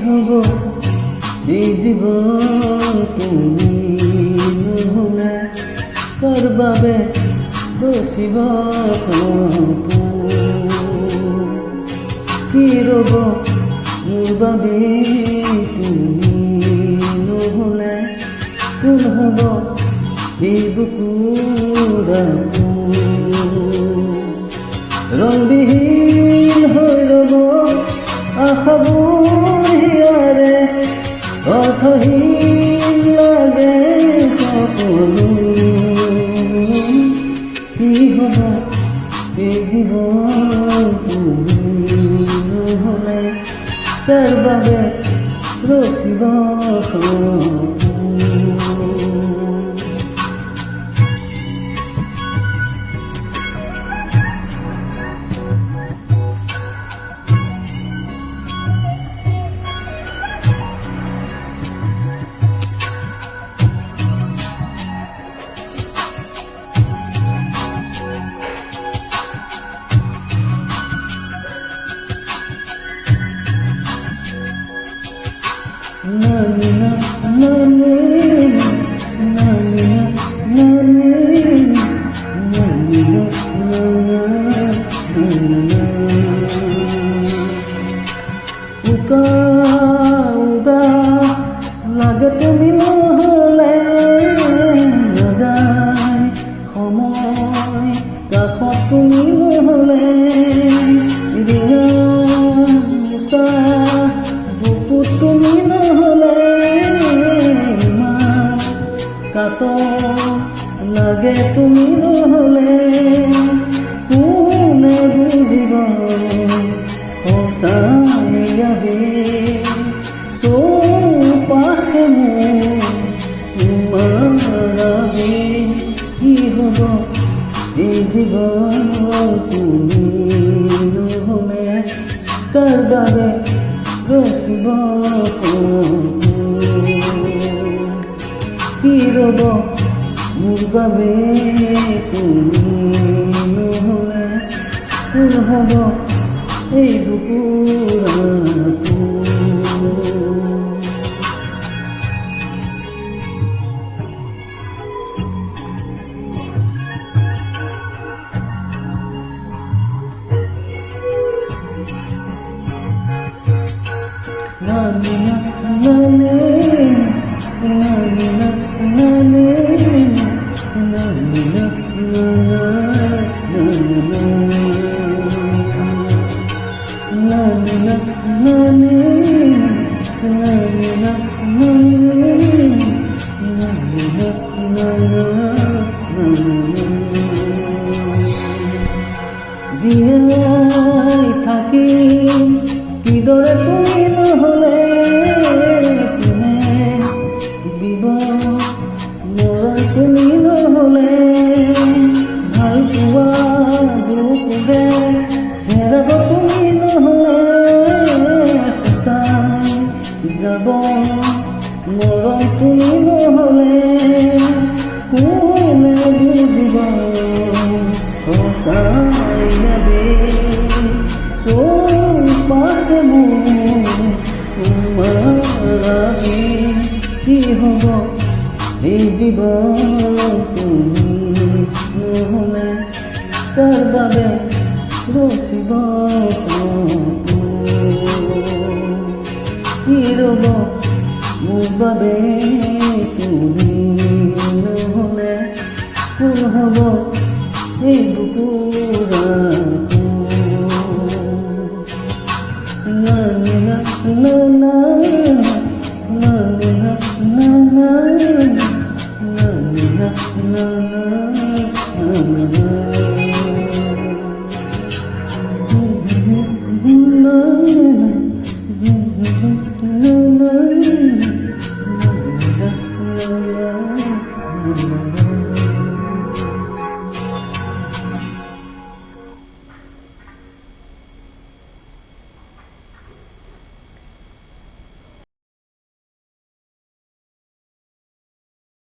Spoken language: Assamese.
হব এই জীৱন তুমি নহলে কাৰ বাবে ৰচিব কি ৰব মোৰ বাবে তুমি নহলে কোন হব এই বুকুৰা ৰংবিহীন হৈ ৰব আশাবোৰ হিয়াৰে অৰ্থহীন লাগে সকলো কি হব এই জীৱন তুমি নহলে তাৰ বাবে ৰচিব লাগে তুমি নহলে নাযায় সময় কাষত তুমি নহলে বুকুত তুমি নহলে ইমান কাতৰ লাগে তুমি নহলে কোনে বুজিব সঁচাই যাবি চৌপাশে তোমাৰাবি কি হব এই জীৱন তুমি নহলে কাৰ বাবে ৰচিব কি ৰব মোৰ বাবে তুমি নহলে কোন হব এই বুকুৰা জীয়াই থাকিম কিদৰে তুমি নহলে কোনে দিব মৰম তুমি নহলে ভাল পোৱা দুখে হেৰাব তুমি নহলে শুকাই যাব মৰম তুমি নহলে কোনে বুজিব সঁচাই যাবি চৌপাশে তোমাৰাবি কি হব এই জীৱন তুমি নহলে কাৰ বাবে ৰচিব কি ৰব মোৰ বাবে তুমি নহলে কোন হব এই বুকুৰা na na na na na na na na